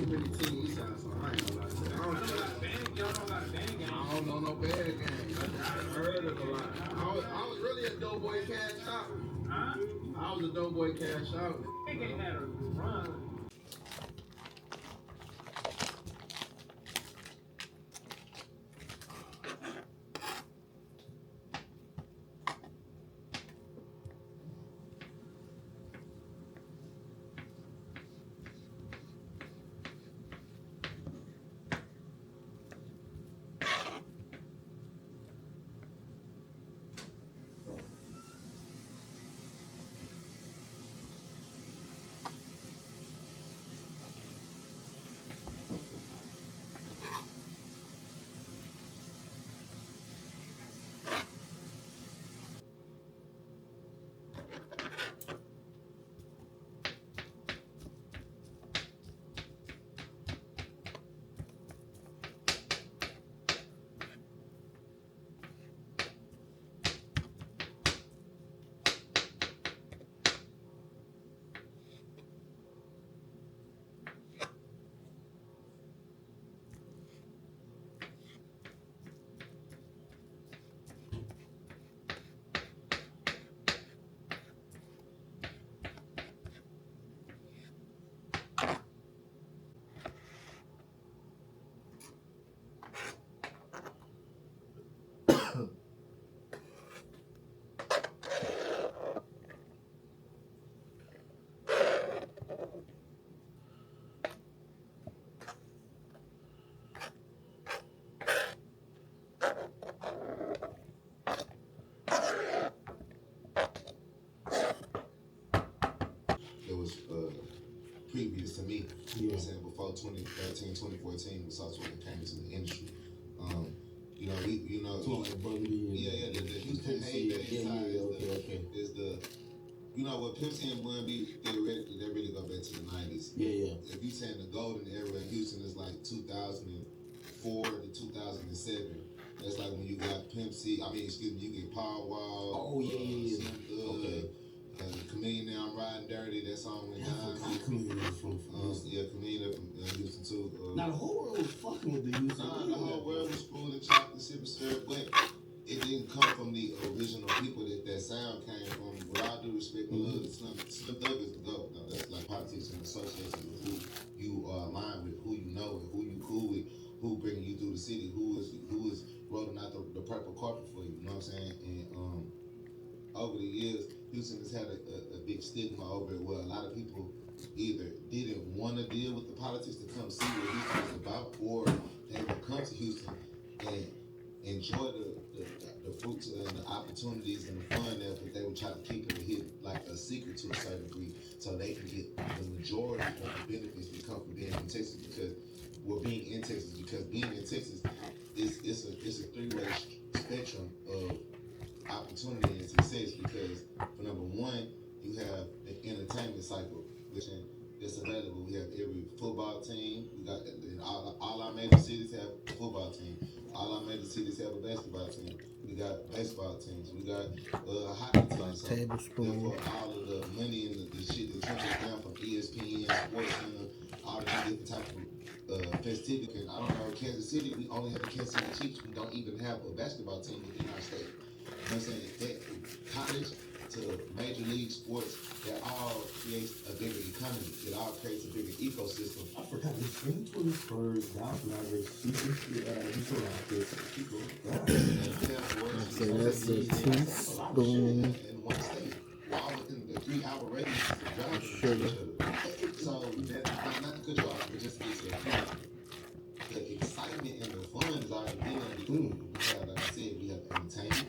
many teams east side, so I ain't gonna lie to you. I don't know no bad games. I heard of a lot. I was really a Doughboy cash out. Huh? I was a Doughboy cash out. Big game had a run. It was previous to me. You know what I'm saying? Before 2013, 2014, we saw when it came into the industry. The Houston Heyday side is the what Pimp C and Bun B, they really go back to the 90s. Yeah. If you saying the golden era in Houston is like 2004 to 2007. That's like when you got Pimp C. You get Power Wall. Oh yeah. Okay. Chameleon, Now I'm Riding Dirty. That song went down. Chameleon from Chameleon from Houston too. Now the whole world was fucking with the Houston. The whole world was full of chocolate, sipping syrup, but it didn't come from the original people that sound came from. With all due respect, Slim Thug is the GOAT. No, that's like politics and association with who you are aligned with, who you know, and who you cool with, who bringing you through the city, who is rolling out the purple carpet for you. You know what I'm saying? And over the years, Houston has had a big stigma over it where a lot of people either didn't want to deal with the politics to come see what Houston is about, or they would come to Houston and enjoy the fruits and the opportunities and the fun there, but they would try to keep it hidden, like a secret to a certain degree, so they can get the majority of the benefits that come from being in Texas. Because being in Texas it's a three-way spectrum of opportunity and success, because for number one, you have the entertainment cycle, which is available. We have every football team. We got all our major cities have a football team. All our major cities have a basketball team. We got baseball teams. We got hockey teams. So therefore, all of the money and the shit that trickles down from ESPN, Sports Center, all the different types of festivities. And I don't know, Kansas City, we only have the Kansas City Chiefs. We don't even have a basketball team within our state. You know what I'm saying? That college to major league sports, that all creates a bigger economy. It all creates a bigger ecosystem. I forgot the 21st, that was not before That's a teaspoon. In one state. All within the 3-hour radius of driving. So, not to cut you off, but just to get to the excitement and the fun is already there, because we have, like I said, we have entertainment,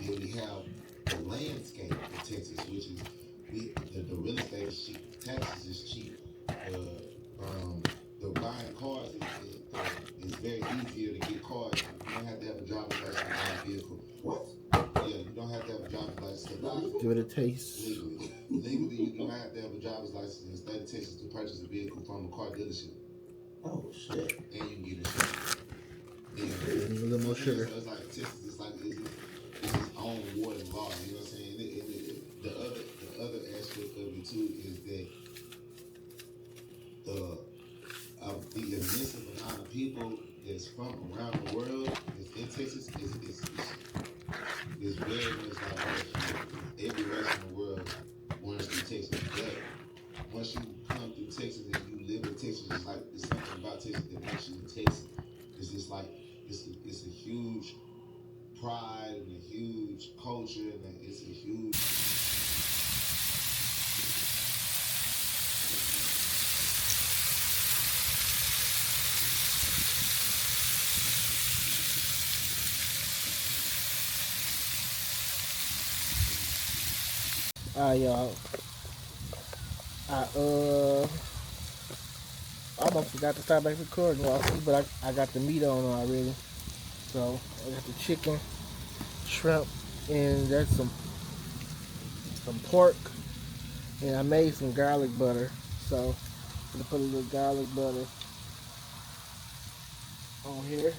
then we have the landscape of Texas, which is the real estate is cheap, taxes is cheap, the buying cars is very easier to get cars. You don't have to have a driver's license to buy a vehicle. What? Yeah, you don't have to have a driver's license to buy. Give it a taste. Legally, you don't have to have a driver's license in the state of Texas to purchase a vehicle from a car dealership. Oh shit! And you can get insurance. A little more sugar. So it's like Texas. It's its own ward and law. You know what I'm saying? The other aspect of it too is that the immense amount of people that's from around the world is in Texas is very much diverse. Every race in the world runs through Texas. But once you come through Texas and you live in Texas, it's like there's something about Texas that makes you Texas. It's just like it's a huge pride and a huge culture and it's a huge. Alright, y'all. I almost forgot to start back recording, y'all. See, but I got the meat on already. So I got the chicken, shrimp, and that's some pork. And I made some garlic butter. So I'm gonna put a little garlic butter on here.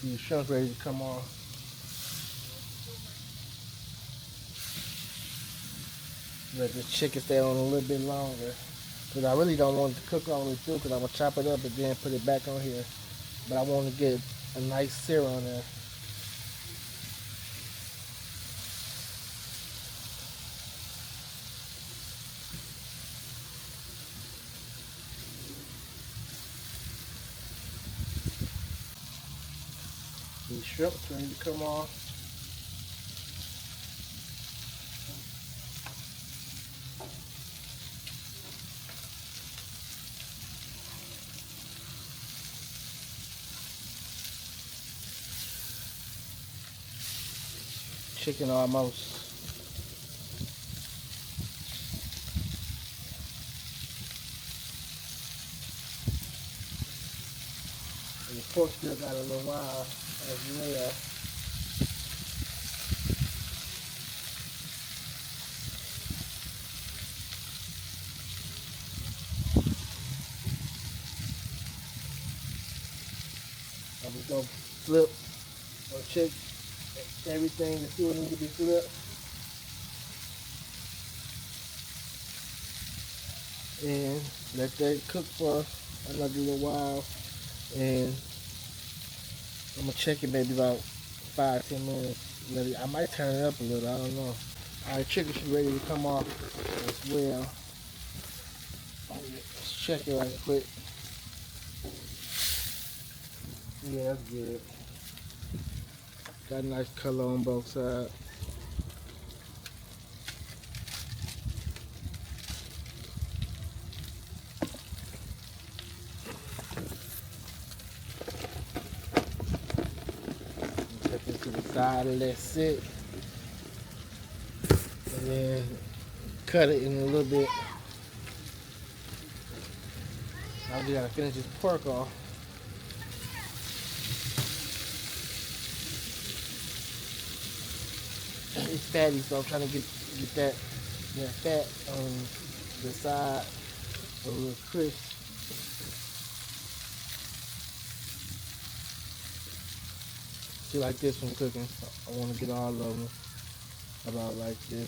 The shrimp's ready to come on. Let the chicken stay on a little bit longer. Because I really don't want it to cook all the way through because I'm going to chop it up and then put it back on here. But I want to get a nice sear on there. The shrimp's ready to come off. Chicken almost. And the pork still got a little while as well. I'm just gonna flip or check everything to see what needs to be flipped. And let that cook for another little while. And I'm gonna check it maybe about 5-10 minutes. I might turn it up a little, I don't know. Alright, chicken should be ready to come off as well. Let's check it right quick. Yeah, that's good. Got a nice color on both sides. Take it to the side and let it sit. And then cut it in a little bit. Now we gotta finish this pork off. It's fatty, so I'm trying to get that fat on the side a little crisp. See, like this one cooking. I want to get all of them about like this.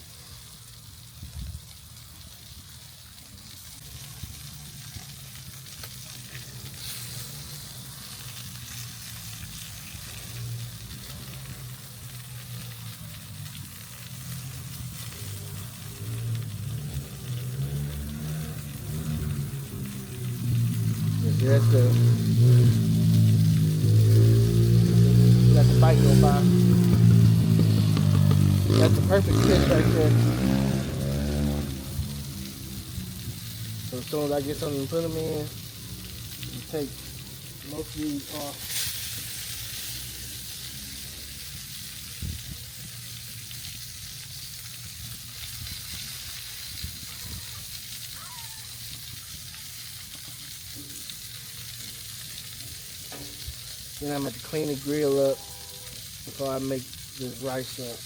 That's the let the bite go by. That's the perfect fish right there. So as soon as I get something to put them in, and take most of these off. Then I'm going to clean the grill up before I make this rice up.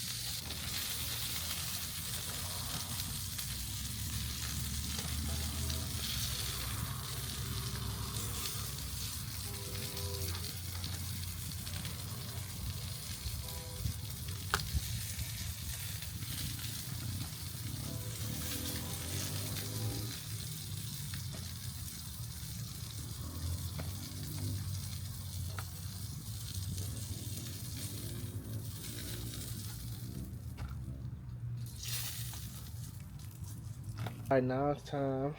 Alright, now it's time.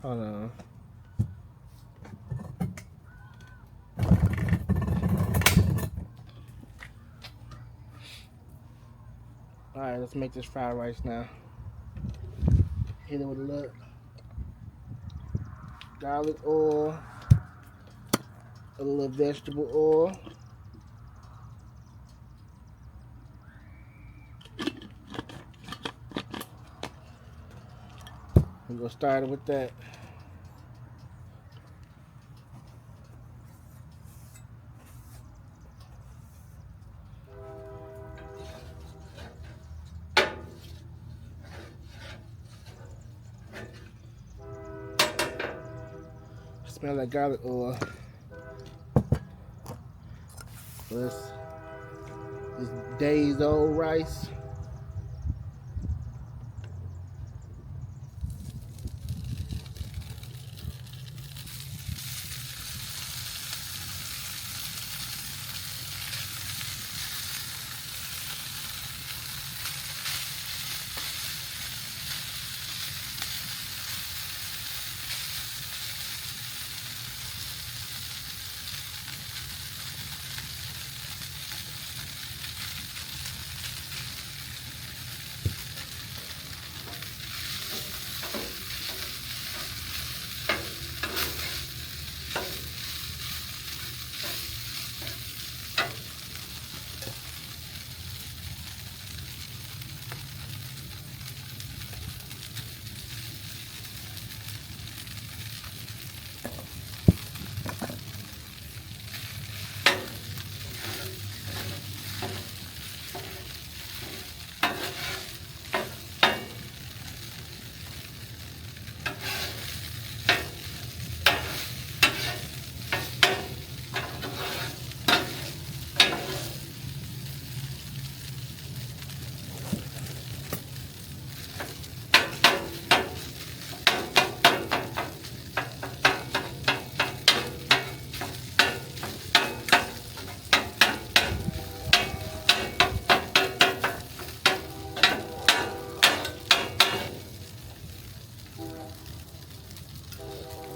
Hold on. Alright, let's make this fried rice now. Hit it with a little garlic oil, a little vegetable oil. We're gonna start it with that. Smell that garlic oil. This days old rice.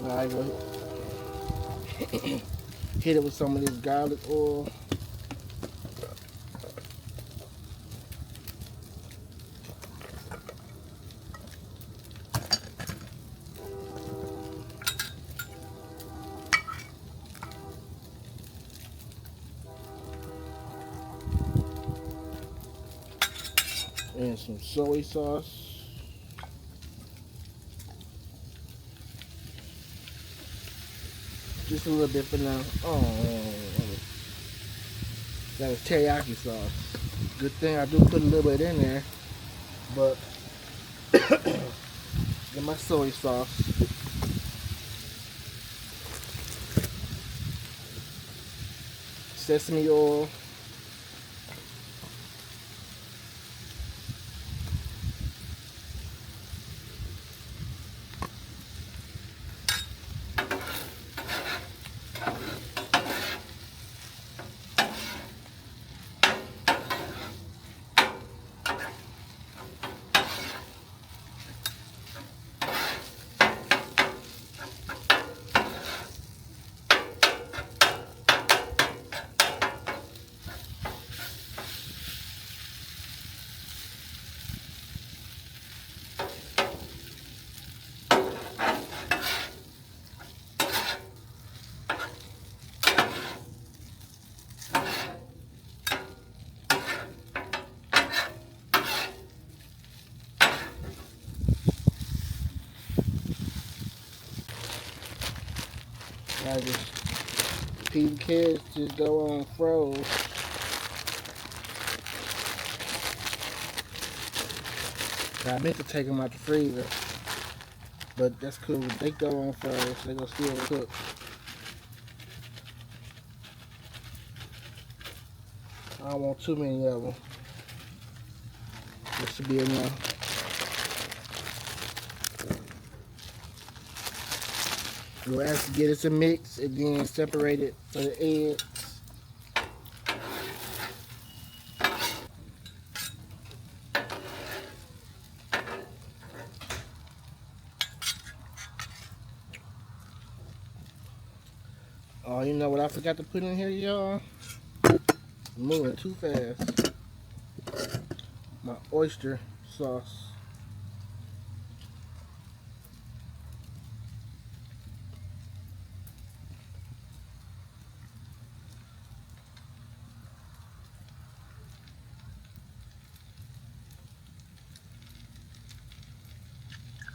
Alright, go hit it with some of this garlic oil. And some soy sauce. Just a little bit for now. Oh, that was teriyaki sauce. Good thing I do put a little bit in there. But get my soy sauce. Sesame oil. I just peas carrots just go on froze. I meant to take them out the freezer, but that's cool. They go on froze. They gonna still cook. I don't want too many of them. This should be enough. We'll have to get it to mix and then separate it for the eggs. Oh, you know what I forgot to put in here, y'all? I'm moving too fast. My oyster sauce.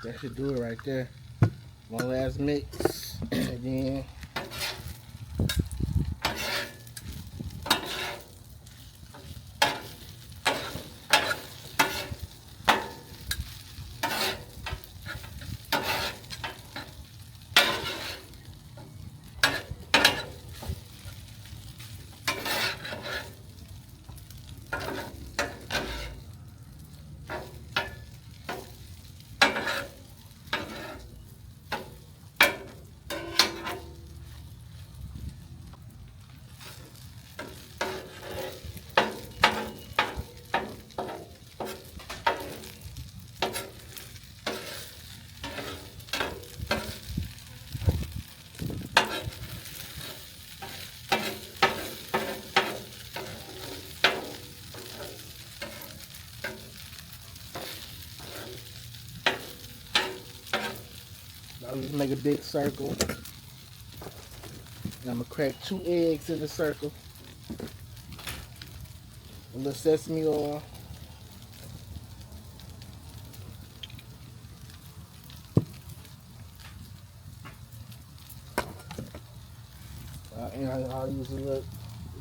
That should do it right there. One last mix, and then I'll just make a big circle. And I'm gonna crack 2 eggs in the circle. A little sesame oil. And I'll use a little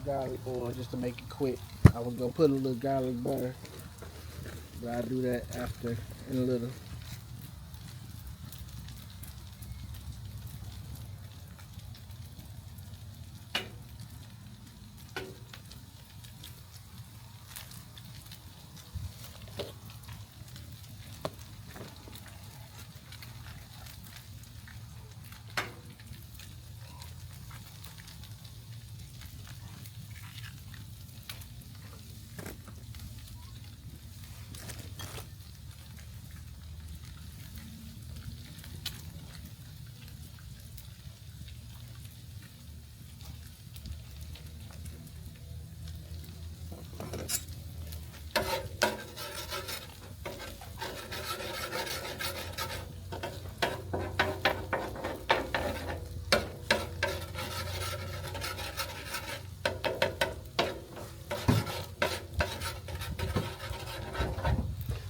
garlic oil just to make it quick. I was gonna put a little garlic butter, but I'll do that after in a little.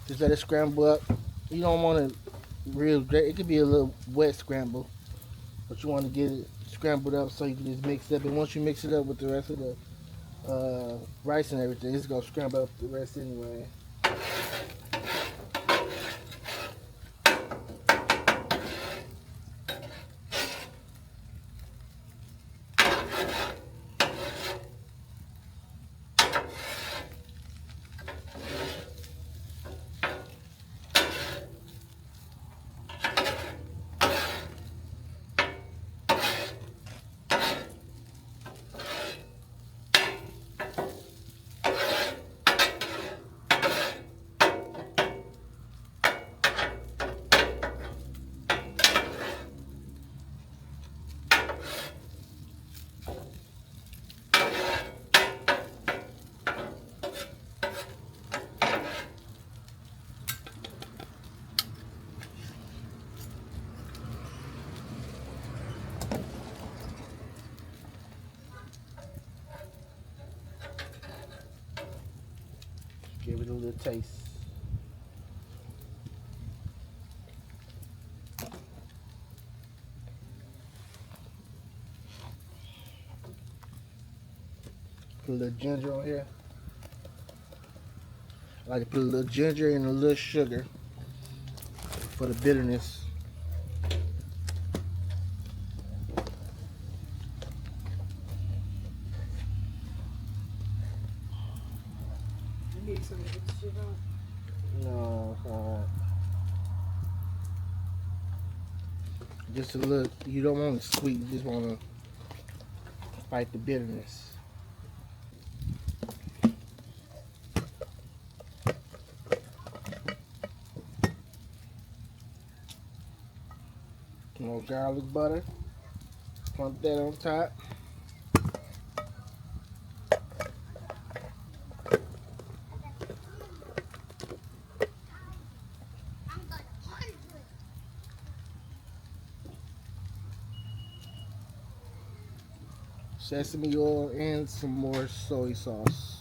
Just let it scramble up. You don't want it real great. It could be a little wet scramble, but you want to get it scrambled up so you can just mix it up. And once you mix it up with the rest of the rice and everything, it's gonna scramble up the rest anyway. Give it a little taste. Put a little ginger on here. I like to put a little ginger and a little sugar for the bitterness. You need some of this shit on. No, it's alright. Just a little, you don't want it sweet, you just want to fight the bitterness. More garlic butter. Pump that on top. Sesame oil and some more soy sauce.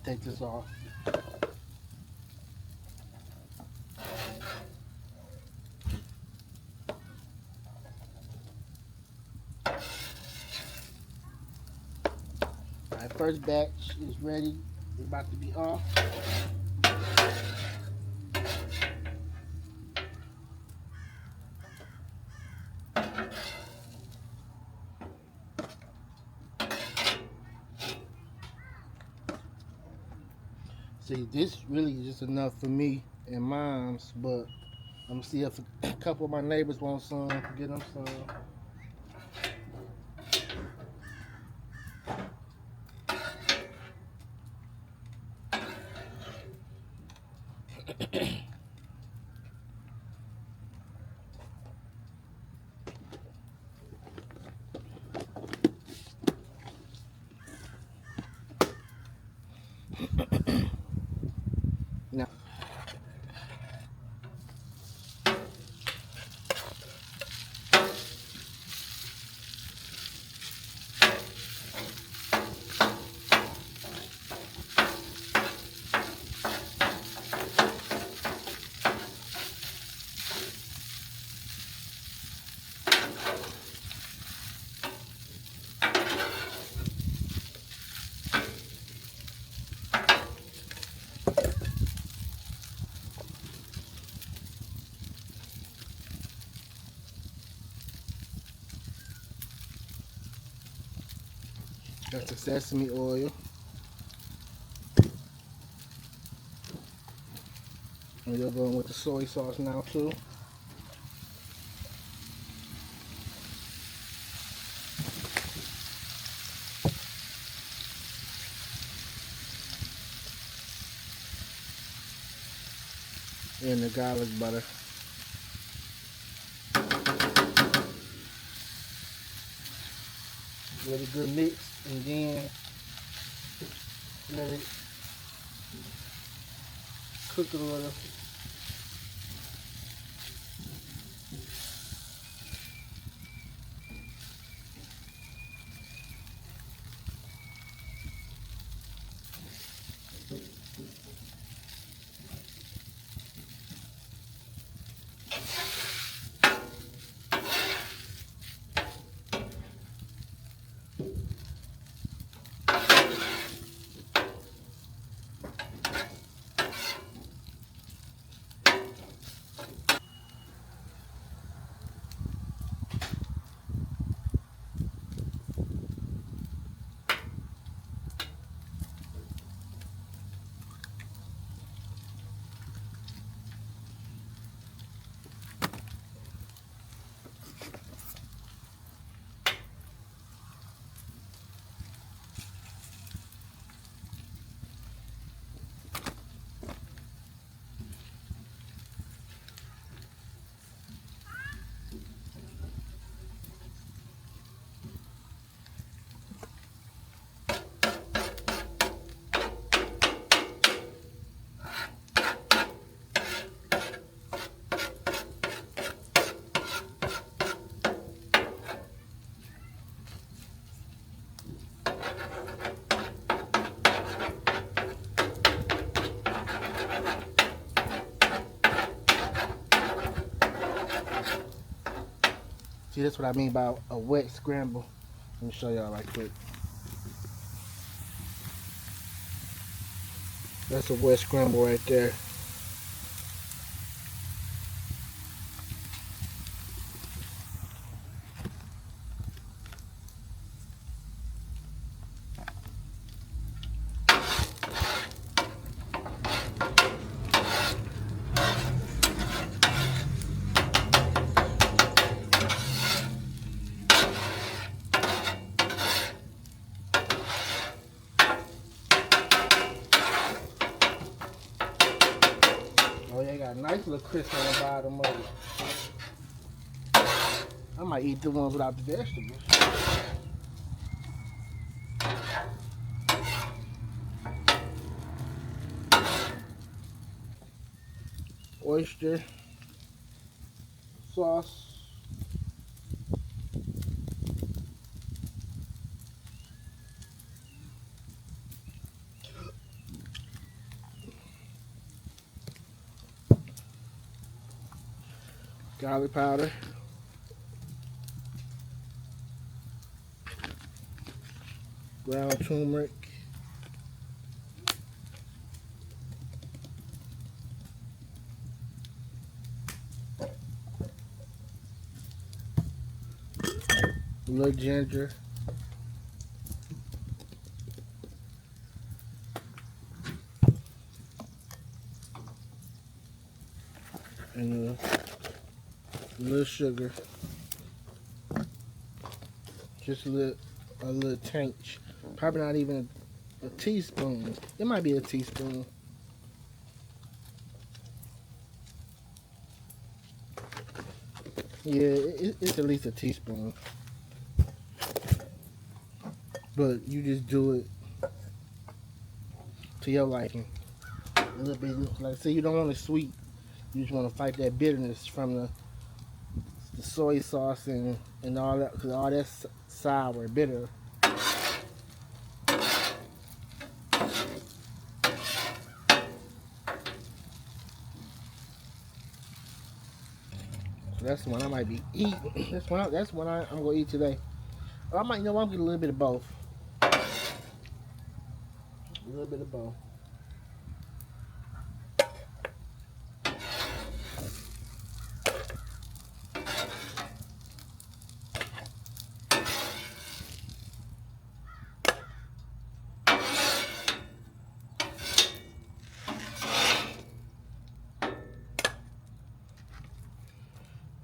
Take this off. Alright, first batch is ready. It's about to be off. See, this really is just enough for me and mom's, but I'm gonna see if a couple of my neighbors want some, get them some. Now, that's the sesame oil. And you're going with the soy sauce now too. And the garlic butter. Really good mix, and then let it cook a little. See, that's what I mean by a wet scramble. Let me show y'all right quick. That's a wet scramble right there. Oh, yeah, got a nice little crisp on the bottom of it. I might eat the ones without the vegetables. Oyster sauce. Garlic powder. Ground turmeric. A little ginger. And a little sugar. Just a little tinge. Probably not even a teaspoon. It might be a teaspoon. Yeah, it's at least a teaspoon. But you just do it to your liking. A little bit, like I said, you don't want it sweet. You just want to fight that bitterness from the soy sauce and all that, because all that's sour, bitter. So that's the one I might be eating. That's one I'm gonna eat today. Or I might, you know, I'm getting a little bit of both. A little bit of both.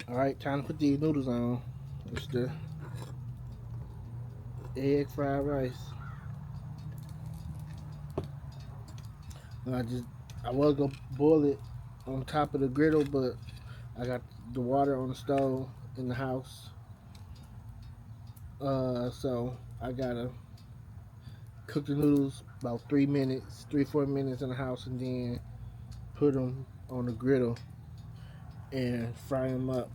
All right, time to put these noodles on. It's the egg fried rice. And I was gonna boil it on top of the griddle, but I got the water on the stove in the house. So I gotta cook the noodles about 4 minutes in the house, and then put them on the griddle and fry them up.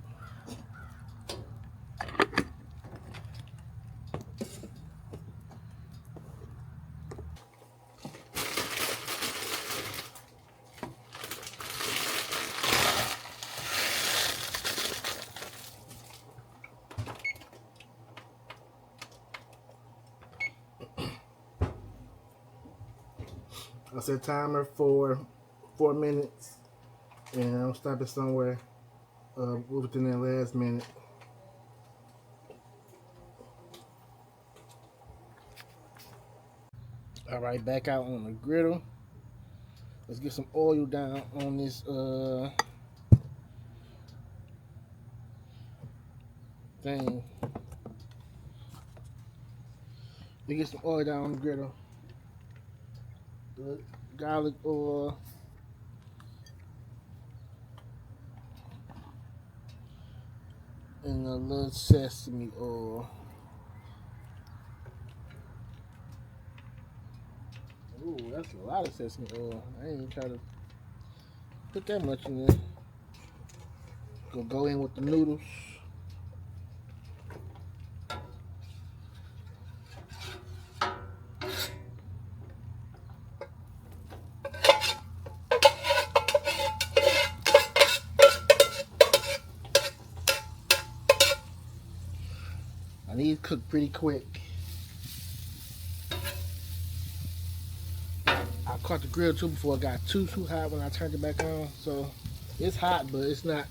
I set timer for 4 minutes, and I'll stop it somewhere within that last minute. All right, back out on the griddle. Let's get some oil down on this thing. We get some oil down on the griddle. The garlic oil. And a little sesame oil. Ooh, that's a lot of sesame oil. I ain't even try to put that much in there. Gonna go in with the noodles. cook pretty quick. I caught the grill too before it got too hot when I turned it back on. So it's hot, but it's not.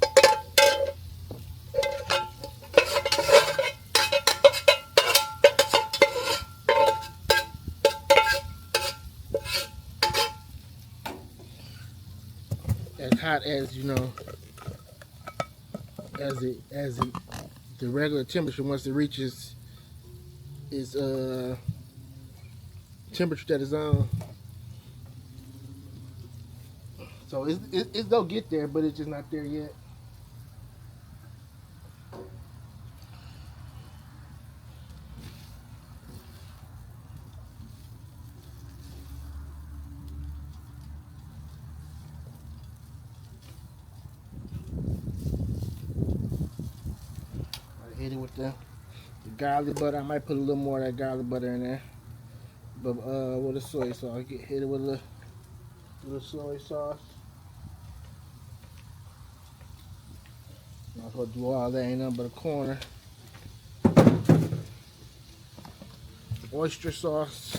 As hot as as the regular temperature once it reaches its temperature that is on. So it's gonna get there, but it's just not there yet. I hit it with the garlic butter. I might put a little more of that garlic butter in there. But with the soy sauce, I get hit it with a little soy sauce. Not gonna do all that, ain't nothing but a corner. Oyster sauce.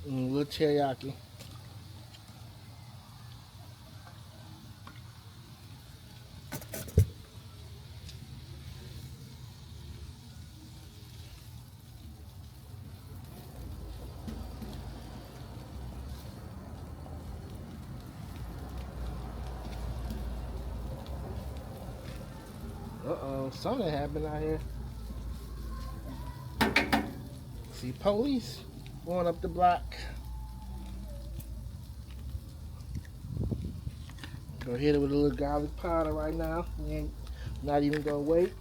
And a little teriyaki. Uh-oh, something happened out here. See police going up the block. Go hit it with a little garlic powder right now. We ain't not even gonna wait.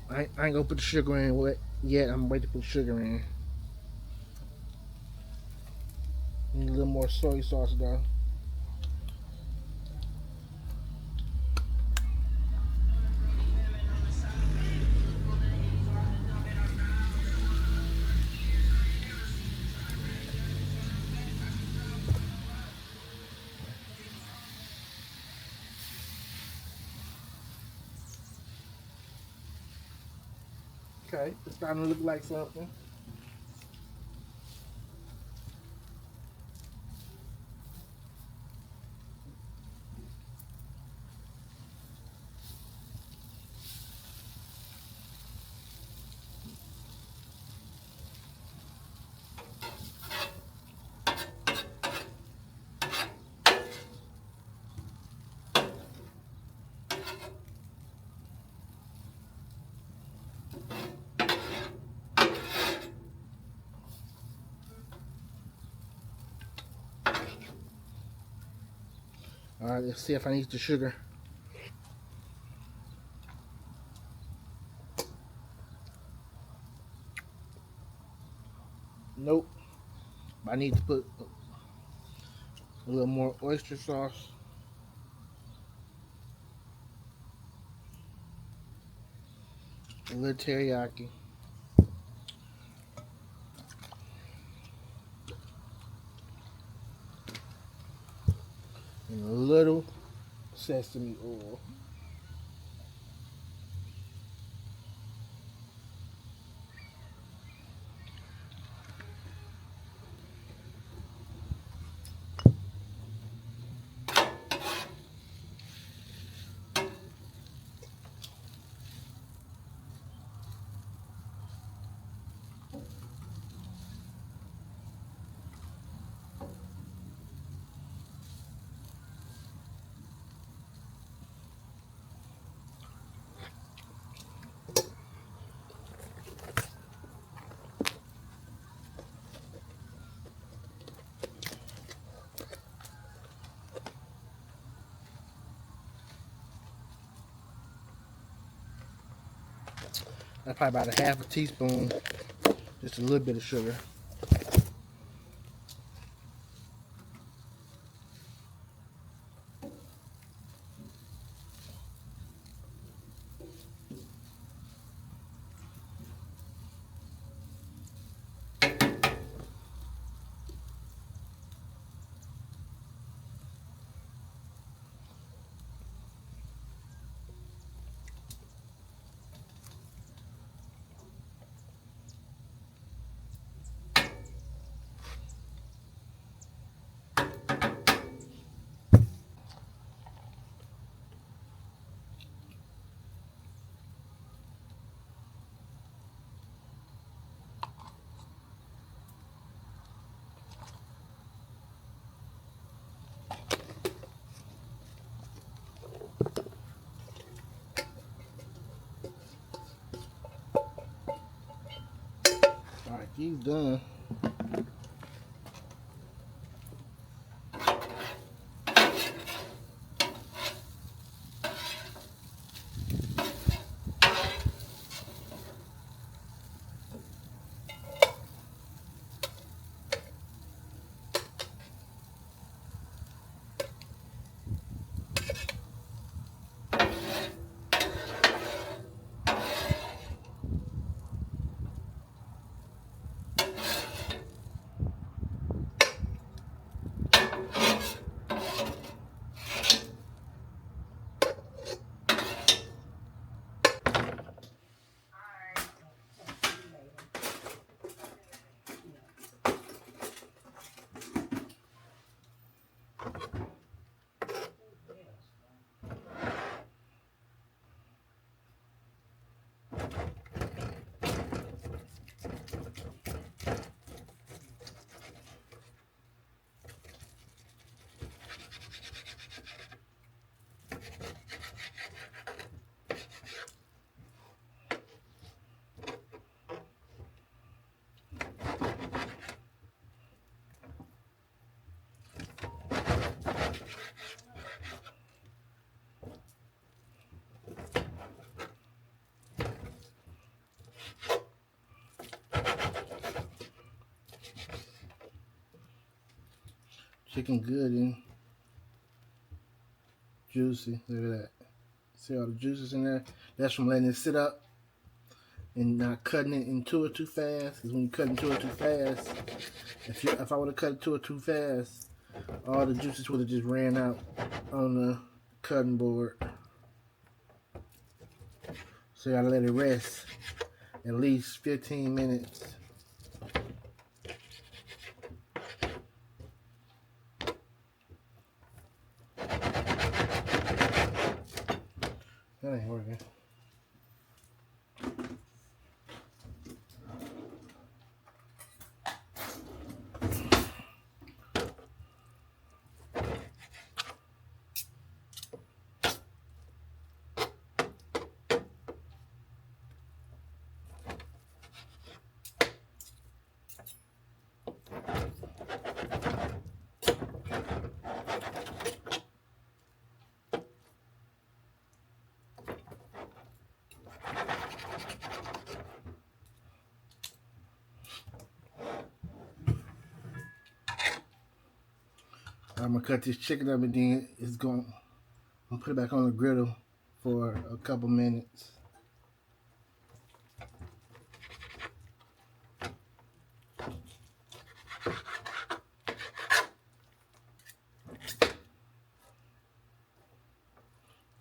I ain't gonna put the sugar in yet. I'm gonna wait to put sugar in. Need a little more soy sauce though. Okay, it's starting to look like something. All right, let's see if I need the sugar. Nope. I need to put a little more oyster sauce. A little teriyaki. And a little sesame oil. That's probably about a half a teaspoon. Just a little bit of sugar. Alright, he's done. Chicken good and juicy. Look at that. See all the juices in there? That's from letting it sit up and not cutting it into it too fast. Because when you cut into it too fast, if I would have cut into it too fast, all the juices would have just ran out on the cutting board. So you gotta let it rest at least 15 minutes. That ain't working. I'm gonna cut this chicken up and then I'm gonna put it back on the griddle for a couple minutes.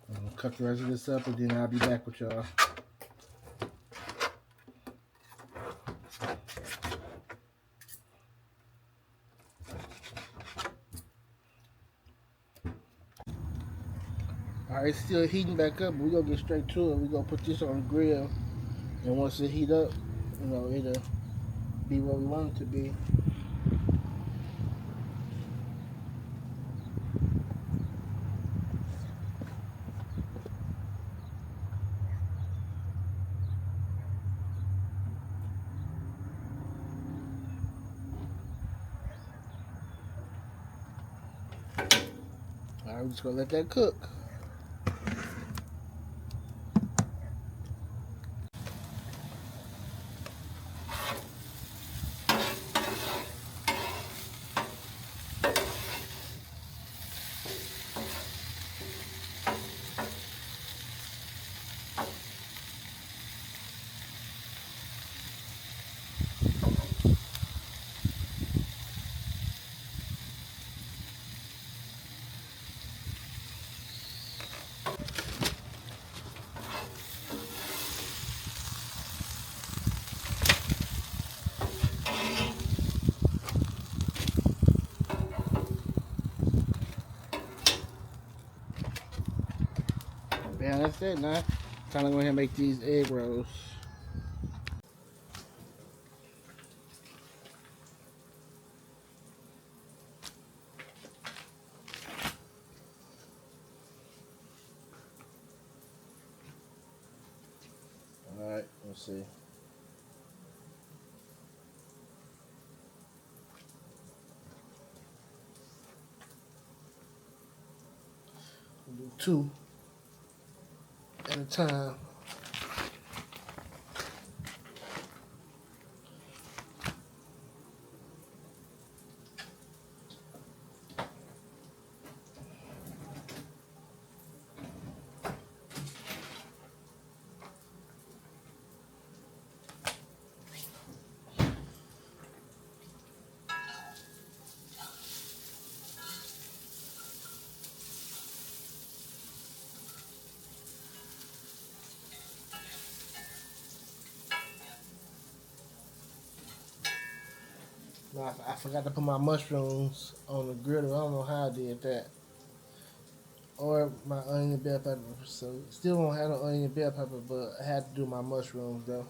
I'm gonna cut the rest of this up and then I'll be back with y'all. Alright, it's still heating back up, but we're gonna get straight to it. We're gonna put this on the grill, and once it heat up, it'll be what we want it to be. Alright, we're just gonna let that cook. Yeah, that's it now. Time to go ahead and make these egg rolls. Alright, let's see. 2 at a time. Now, I forgot to put my mushrooms on the griddle. I don't know how I did that. Or my onion and bell pepper. So still don't have no onion and bell pepper, but I had to do my mushrooms though.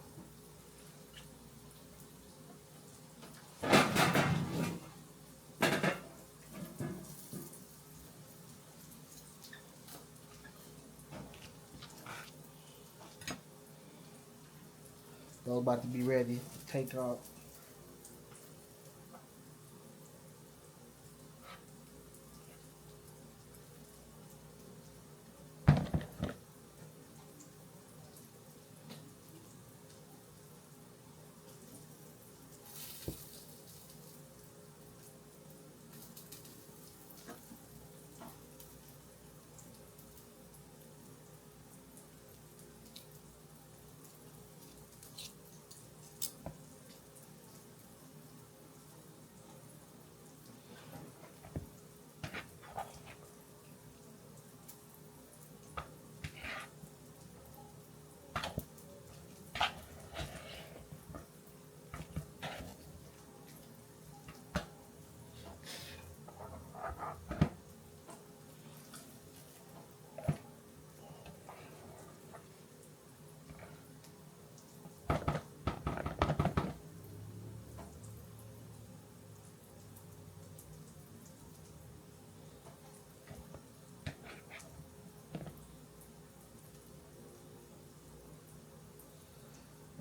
Those about to be ready to take off.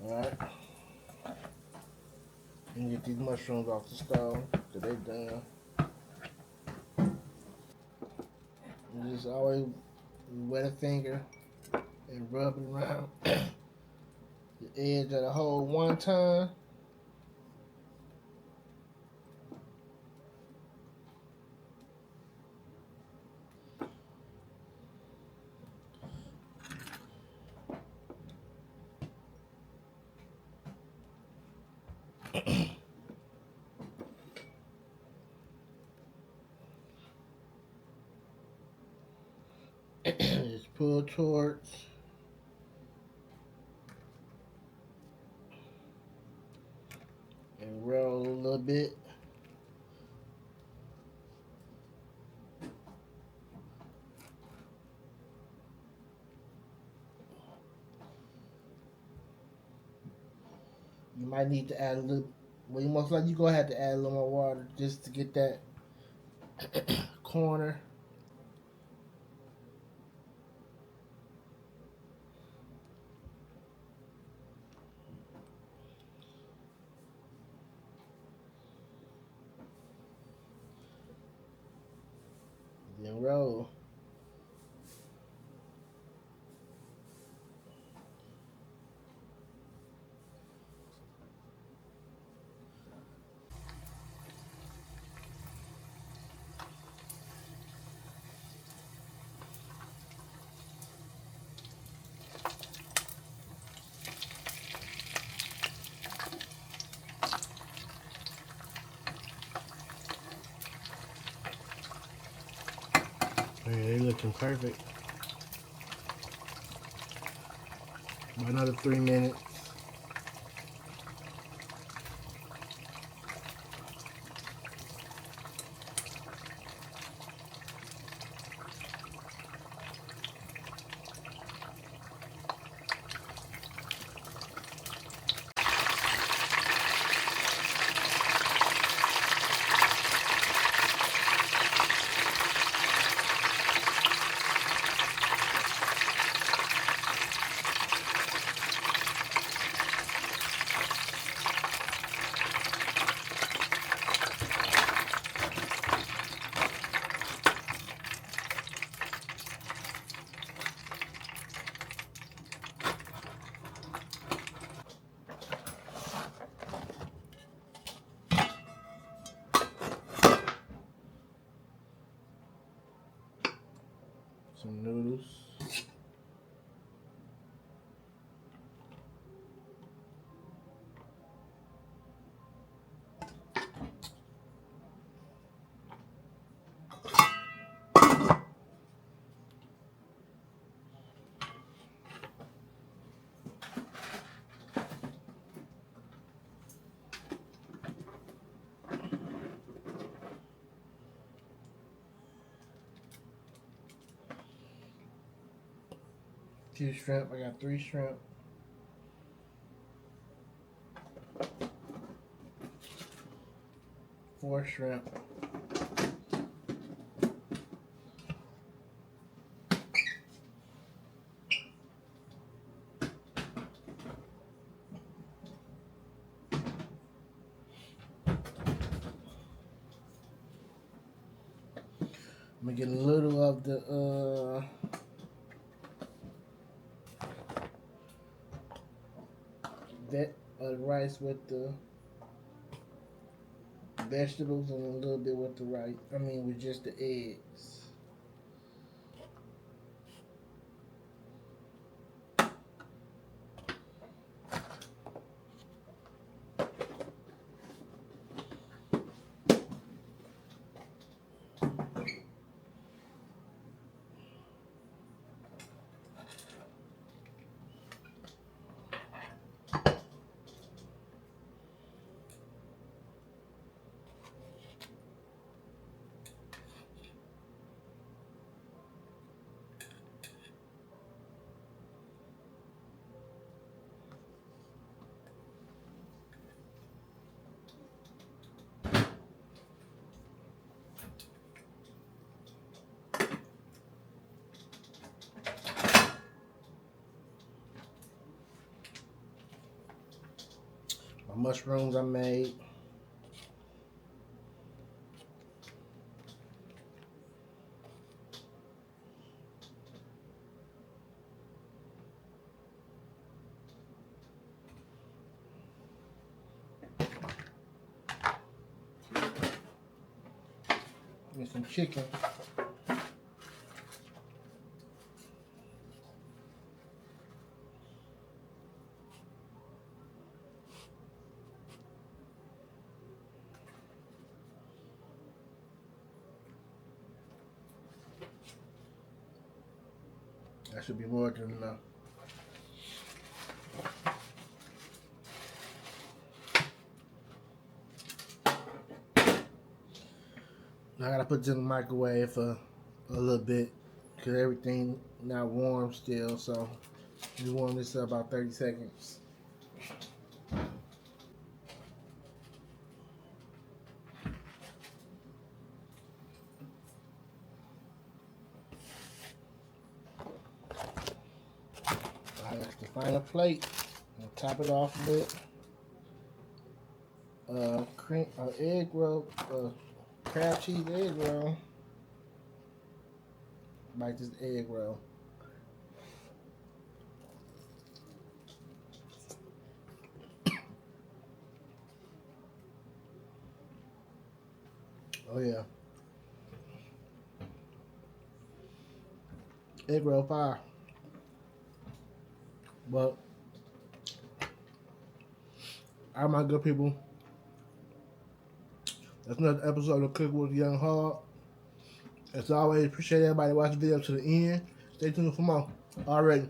Alright. And get these mushrooms off the stove till they done. And just always wet a finger and rub it around the edge of the hole one time. Just pull towards and roll a little bit. You might need to add a little. Well, you most likely you gonna have to add a little more water just to get that corner. Then roll. Yeah, they looking perfect. Another 3 minutes. Some noodles. Two shrimp. I got 3 shrimp. Four shrimp. I'm gonna get a little of the rice with the vegetables and a little bit with the rice. I mean, with just the eggs. My mushrooms I made. With some chicken. That should be more than enough. Now I gotta put this in the microwave for a little bit because everything not warm still. So you warm this up about 30 seconds. I have to find a plate and top it off with cream, egg roll, crab cheese egg roll. Bite this egg roll. Oh yeah. Egg roll fire. But all my good people, that's another episode of Cook with Young Hog. As always, appreciate everybody watching the video to the end. Stay tuned for more. Already.